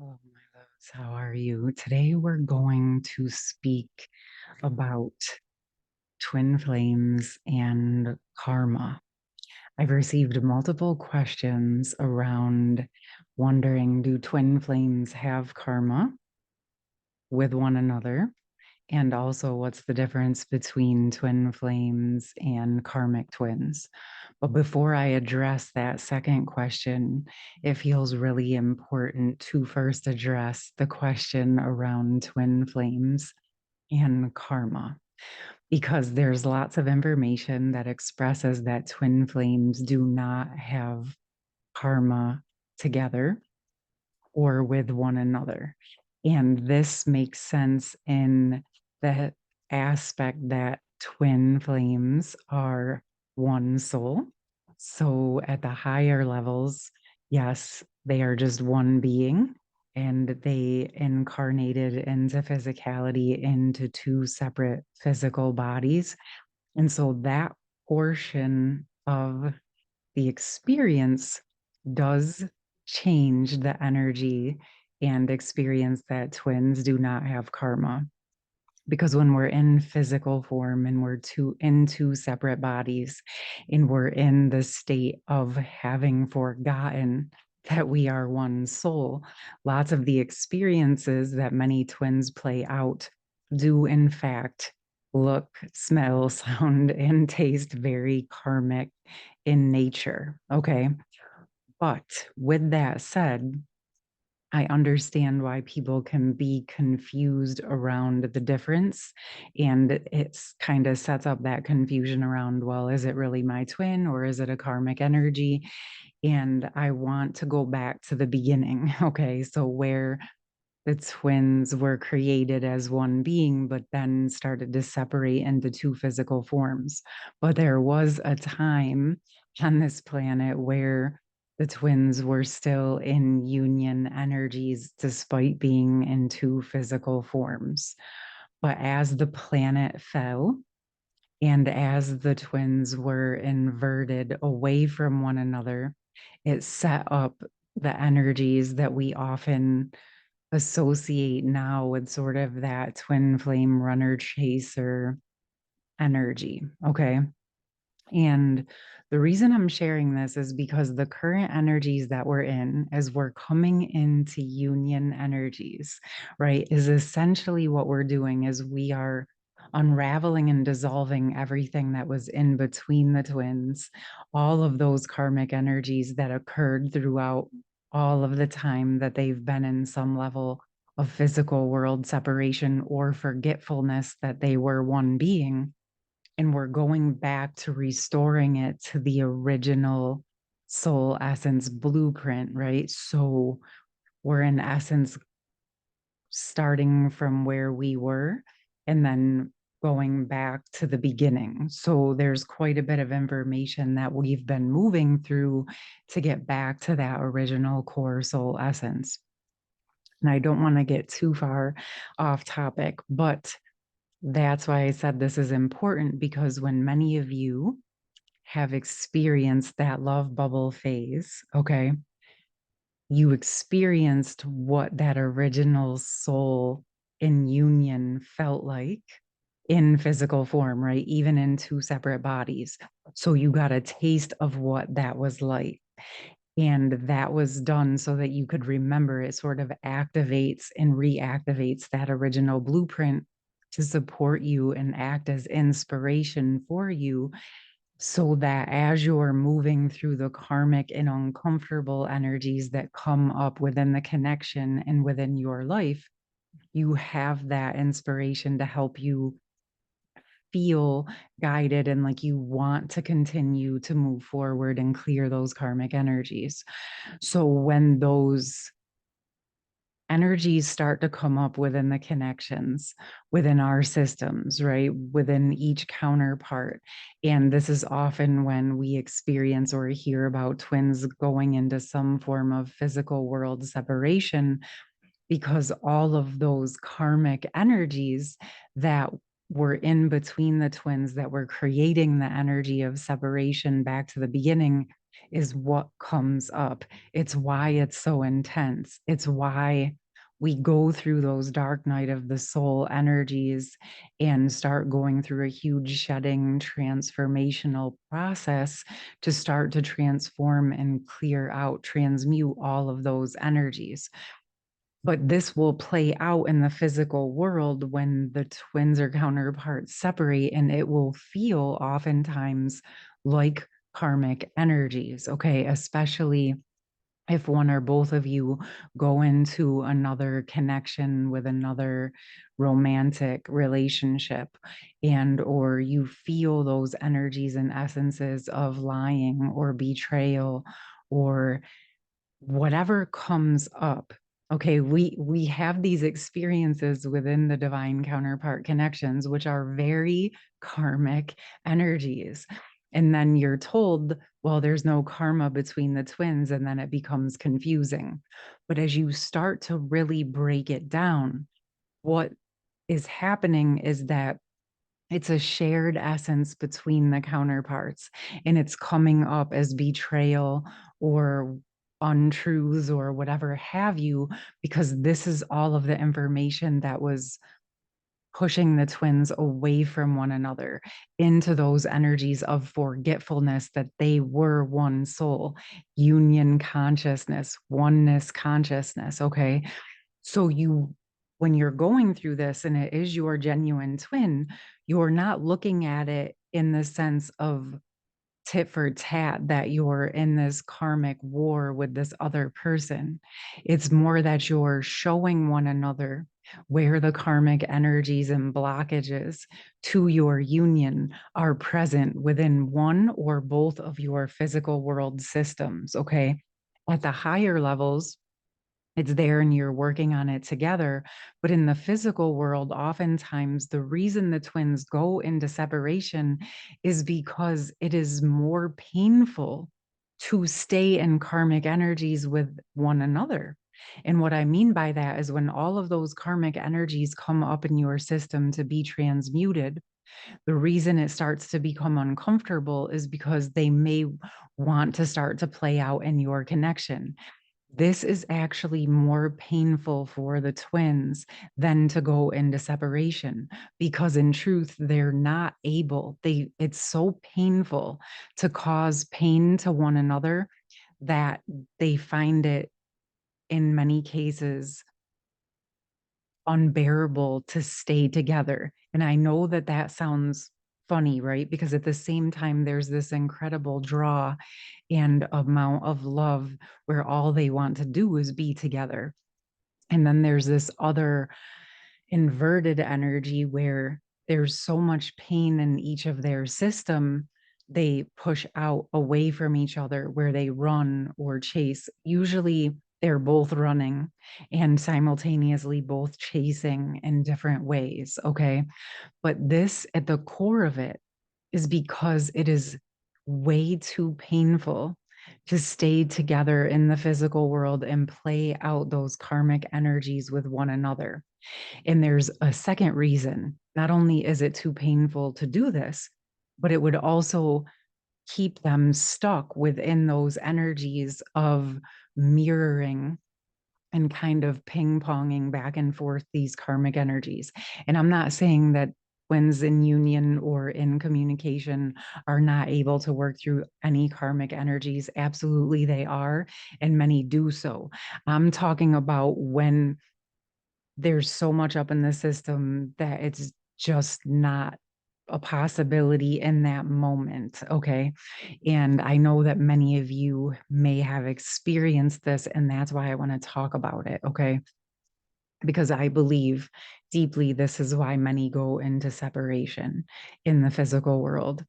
Oh, my loves, how are you? Today we're going to speak about twin flames and karma. I've received multiple questions around wondering, do twin flames have karma with one another? And also, what's the difference between twin flames and karmic twins? But before I address that second question, it feels really important to first address the question around twin flames and karma, because there's lots of information that expresses that twin flames do not have karma together or with one another. And this makes sense in the aspect that twin flames are one soul. So at the higher levels, yes, they are just one being and they incarnated into physicality into two separate physical bodies. And so that portion of the experience does change the energy and experience that twins do not have karma. Because when we're in physical form and we're in two separate bodies and we're in the state of having forgotten that we are one soul, lots of the experiences that many twins play out do in fact look, smell, sound, and taste very karmic in nature. Okay. But with that said, I understand why people can be confused around the difference. And it's kind of sets up that confusion around, well, is it really my twin or is it a karmic energy? And I want to go back to the beginning. Okay. So, where the twins were created as one being, but then started to separate into two physical forms. But there was a time on this planet where the twins were still in union energies despite being in two physical forms. But as the planet fell, and as the twins were inverted away from one another, it set up the energies that we often associate now with sort of that twin flame runner chaser energy. Okay. And the reason I'm sharing this is because the current energies that we're in, as we're coming into union energies, right, is essentially what we're doing is we are unraveling and dissolving everything that was in between the twins, all of those karmic energies that occurred throughout all of the time that they've been in some level of physical world separation or forgetfulness that they were one being, and we're going back to restoring it to the original soul essence blueprint, right? So we're in essence starting from where we were and then going back to the beginning. So there's quite a bit of information that we've been moving through to get back to that original core soul essence. And I don't want to get too far off topic, but that's why I said this is important, because when many of you have experienced that love bubble phase, okay, you experienced what that original soul in union felt like in physical form, right? Even in two separate bodies. So you got a taste of what that was like. And that was done so that you could remember. It sort of activates and reactivates that original blueprint to support you and act as inspiration for you, so that as you're moving through the karmic and uncomfortable energies that come up within the connection and within your life, you have that inspiration to help you feel guided and like you want to continue to move forward and clear those karmic energies. So when those energies start to come up within the connections within our systems, right? Within each counterpart. And this is often when we experience or hear about twins going into some form of physical world separation, because all of those karmic energies that were in between the twins that were creating the energy of separation back to the beginning is what comes up. It's why it's so intense. It's why we go through those dark night of the soul energies and start going through a huge shedding transformational process to start to transform and clear out, transmute all of those energies. But this will play out in the physical world when the twins or counterparts separate, and it will feel oftentimes like karmic energies, okay? Especially if one or both of you go into another connection with another romantic relationship, and or you feel those energies and essences of lying or betrayal or whatever comes up. Okay, we have these experiences within the divine counterpart connections, which are very karmic energies. And then you're told, well, there's no karma between the twins, and then it becomes confusing. But as you start to really break it down, what is happening is that it's a shared essence between the counterparts, and it's coming up as betrayal or untruths or whatever have you, because this is all of the information that was pushing the twins away from one another into those energies of forgetfulness that they were one soul, union consciousness, oneness consciousness. Okay. So when you're going through this and it is your genuine twin, you're not looking at it in the sense of tit for tat that you're in this karmic war with this other person. It's more that you're showing one another where the karmic energies and blockages to your union are present within one or both of your physical world systems. Okay. At the higher levels, it's there and you're working on it together. But in the physical world, oftentimes the reason the twins go into separation is because it is more painful to stay in karmic energies with one another. And what I mean by that is when all of those karmic energies come up in your system to be transmuted, the reason it starts to become uncomfortable is because they may want to start to play out in your connection. This is actually more painful for the twins than to go into separation, because in truth they're not able, it's so painful to cause pain to one another that they find it in many cases unbearable to stay together. And I know that that sounds funny, right? Because at the same time there's this incredible draw and amount of love where all they want to do is be together. And then there's this other inverted energy where there's so much pain in each of their system, they push out away from each other where they run or chase. Usually they're both running and simultaneously both chasing in different ways. Okay. But this, at the core of it, is because it is way too painful to stay together in the physical world and play out those karmic energies with one another. And there's a second reason. Not only is it too painful to do this, but it would also keep them stuck within those energies of mirroring and kind of ping ponging back and forth these karmic energies. And I'm not saying that twins in union or in communication are not able to work through any karmic energies. Absolutely, they are, and many do so. I'm talking about when there's so much up in the system that it's just not a possibility in that moment. Okay. And I know that many of you may have experienced this, and that's why I want to talk about it. Okay. Because I believe deeply this is why many go into separation in the physical world.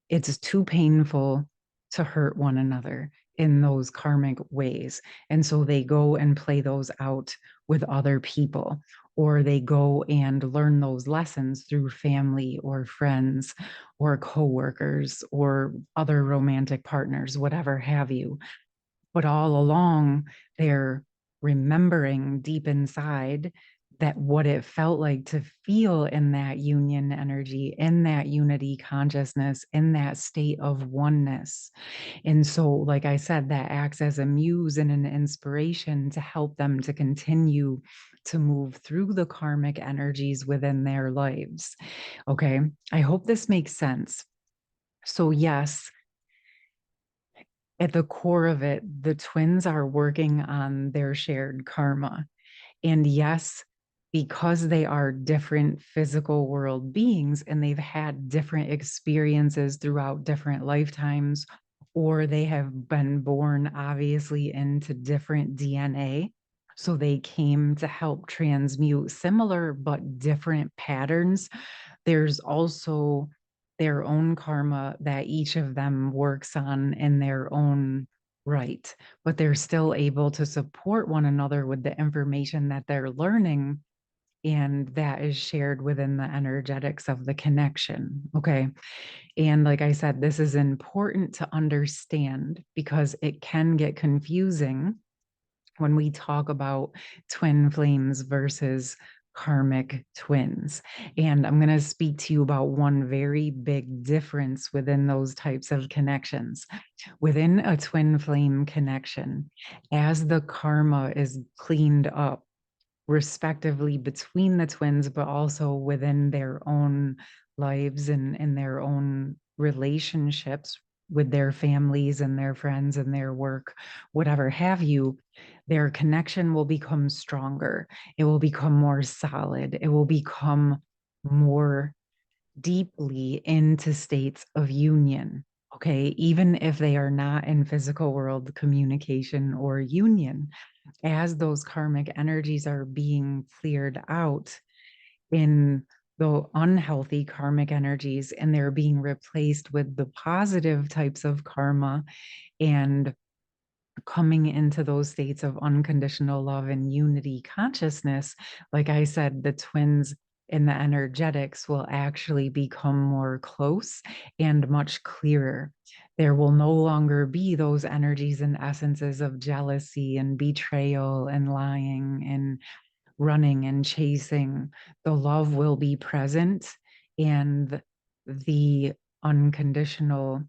It's too painful to hurt one another in those karmic ways. And so they go and play those out with other people, or they go and learn those lessons through family or friends or coworkers or other romantic partners, whatever have you. But all along, they're remembering deep inside that what it felt like to feel in that union energy, in that unity consciousness, in that state of oneness. And so, like I said, that acts as a muse and an inspiration to help them to continue to move through the karmic energies within their lives. Okay. I hope this makes sense. So, yes, at the core of it, the twins are working on their shared karma. And yes, because they are different physical world beings and they've had different experiences throughout different lifetimes, or they have been born obviously into different DNA. So they came to help transmute similar but different patterns. There's also their own karma that each of them works on in their own right, but they're still able to support one another with the information that they're learning, and that is shared within the energetics of the connection. Okay. And like I said, this is important to understand because it can get confusing when we talk about twin flames versus karmic twins. And I'm going to speak to you about one very big difference within those types of connections. Within a twin flame connection, as the karma is cleaned up, respectively between the twins, but also within their own lives and in their own relationships with their families and their friends and their work, whatever have you, their connection will become stronger. It will become more solid. It will become more deeply into states of union. Okay, even if they are not in physical world communication or union, as those karmic energies are being cleared out in the unhealthy karmic energies and they're being replaced with the positive types of karma and coming into those states of unconditional love and unity consciousness, like I said, the twins in the energetics will actually become more close and much clearer. There will no longer be those energies and essences of jealousy and betrayal and lying and running and chasing. The love will be present and the unconditional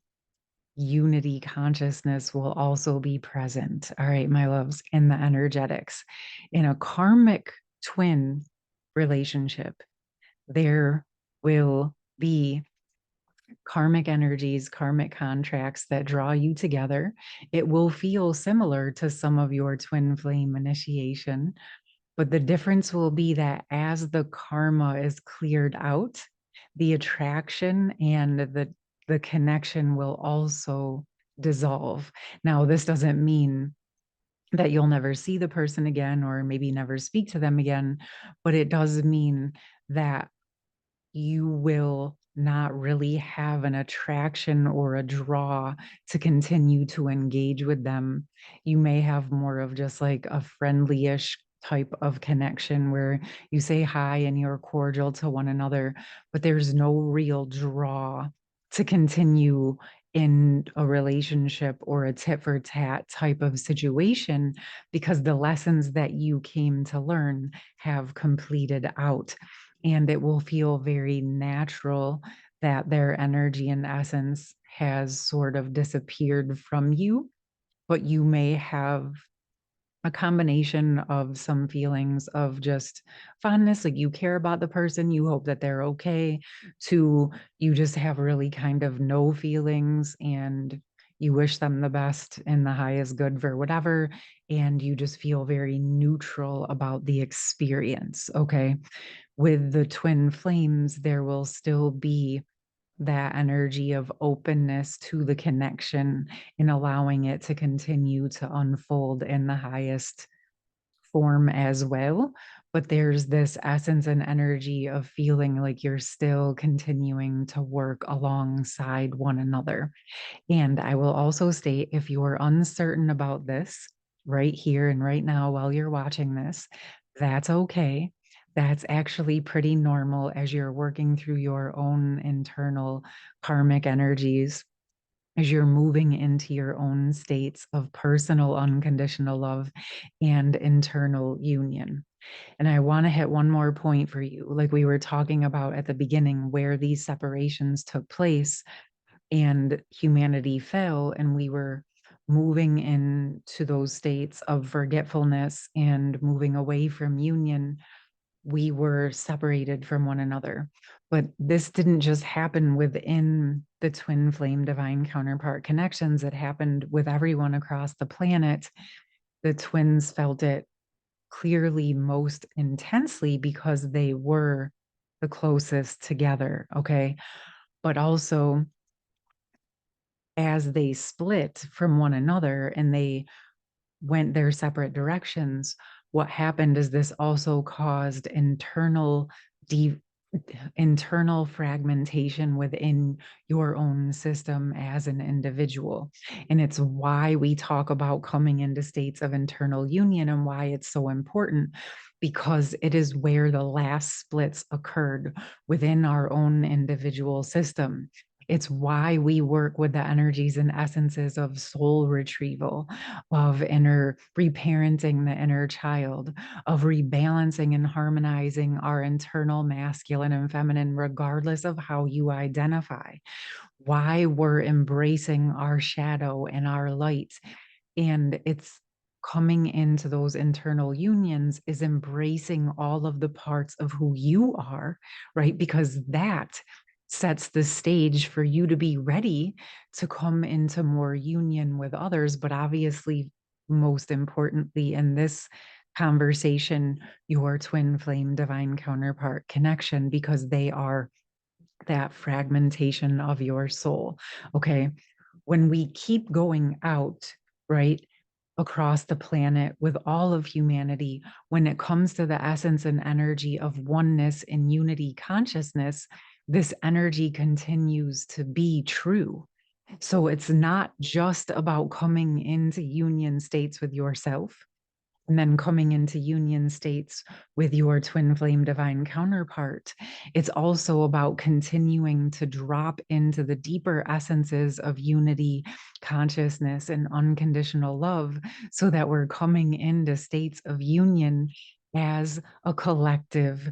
unity consciousness will also be present. All right, my loves, in the energetics. In a karmic twin relationship, there will be karmic energies, karmic contracts that draw you together. It will feel similar to some of your twin flame initiation, but the difference will be that as the karma is cleared out, the attraction and the connection will also dissolve. Now, this doesn't mean that you'll never see the person again or maybe never speak to them again, but it does mean that you will not really have an attraction or a draw to continue to engage with them. You may have more of just like a friendly-ish type of connection where you say hi and you're cordial to one another, but there's no real draw to continue in a relationship or a tit for tat type of situation because the lessons that you came to learn have completed out, and it will feel very natural that their energy and essence has sort of disappeared from you, but you may have a combination of some feelings of just fondness, like you care about the person, you hope that they're okay, to you just have really kind of no feelings and you wish them the best and the highest good for whatever, and you just feel very neutral about the experience. Okay. With the twin flames, there will still be that energy of openness to the connection and allowing it to continue to unfold in the highest form as well. But there's this essence and energy of feeling like you're still continuing to work alongside one another. And I will also state, if you are uncertain about this right here and right now while you're watching this, that's okay. That's actually pretty normal as you're working through your own internal karmic energies. as you're moving into your own states of personal unconditional love and internal union. And I want to hit one more point for you, like we were talking about at the beginning, where these separations took place and humanity fell, and we were moving into those states of forgetfulness and moving away from union. We were separated from one another. But this didn't just happen within the twin flame divine counterpart connections, it happened with everyone across the planet. The twins felt it clearly most intensely because they were the closest together. Okay. But also, as they split from one another and they went their separate directions, what happened is this also caused de- internal fragmentation within your own system as an individual. And it's why we talk about coming into states of internal union and why it's so important, because it is where the last splits occurred within our own individual system. It's why we work with the energies and essences of soul retrieval, of inner reparenting the inner child, of rebalancing and harmonizing our internal masculine and feminine, regardless of how you identify. Why we're embracing our shadow and our light. And it's coming into those internal unions is embracing all of the parts of who you are, right? Because that sets the stage for you to be ready to come into more union with others. But obviously, most importantly, in this conversation, your twin flame divine counterpart connection, because they are that fragmentation of your soul. Okay. When we keep going out, right, across the planet with all of humanity, when it comes to the essence and energy of oneness and unity consciousness, this energy continues to be true. So it's not just about coming into union states with yourself and then coming into union states with your twin flame divine counterpart. It's also about continuing to drop into the deeper essences of unity, consciousness, and unconditional love so that we're coming into states of union as a collective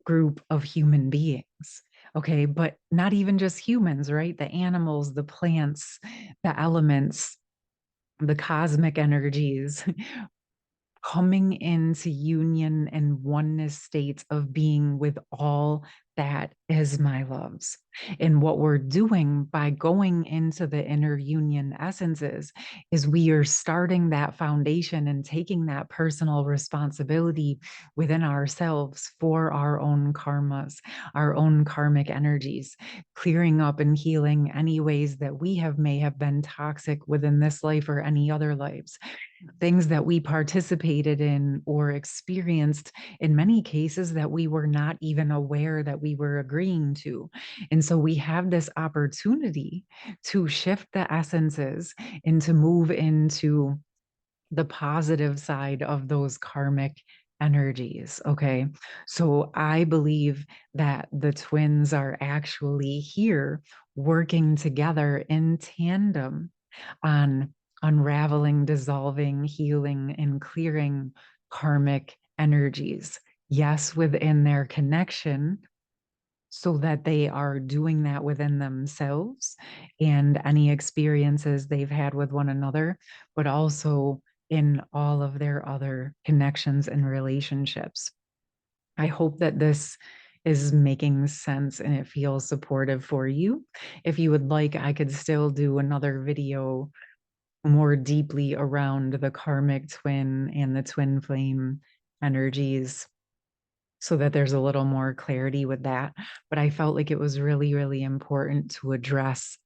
group of human beings. Okay, but not even just humans, right? The animals, the plants, the elements, the cosmic energies, coming into union and oneness states of being with all that is my loves. And what we're doing by going into the inner union essences is we are starting that foundation and taking that personal responsibility within ourselves for our own karmas, our own karmic energies, clearing up and healing any ways that we may have been toxic within this life or any other lives, things that we participated in or experienced in many cases that we were not even aware that we were agreeing to. And so we have this opportunity to shift the essences and to move into the positive side of those karmic energies. Okay. So I believe that the twins are actually here working together in tandem on unraveling, dissolving, healing, and clearing karmic energies. Yes, within their connection, so that they are doing that within themselves and any experiences they've had with one another, but also in all of their other connections and relationships. I hope that this is making sense and it feels supportive for you. If you would like, I could still do another video more deeply around the karmic twin and the twin flame energies so that there's a little more clarity with that. But I felt like it was really, really important to address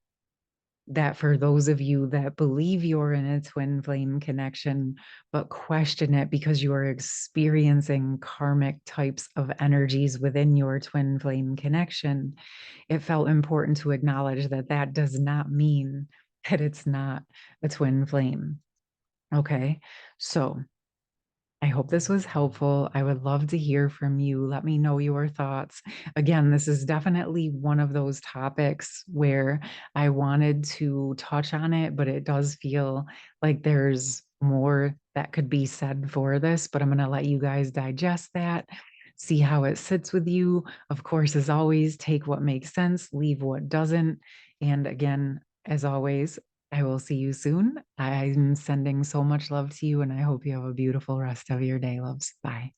that for those of you that believe you're in a twin flame connection, but question it because you are experiencing karmic types of energies within your twin flame connection, it felt important to acknowledge that that does not mean that it's not a twin flame. Okay. So I hope this was helpful. I would love to hear from you. Let me know your thoughts. Again, this is definitely one of those topics where I wanted to touch on it, but it does feel like there's more that could be said for this. But I'm going to let you guys digest that, see how it sits with you. Of course, as always, take what makes sense, leave what doesn't. And again, as always, I will see you soon. I'm sending so much love to you, and I hope you have a beautiful rest of your day, loves. Bye.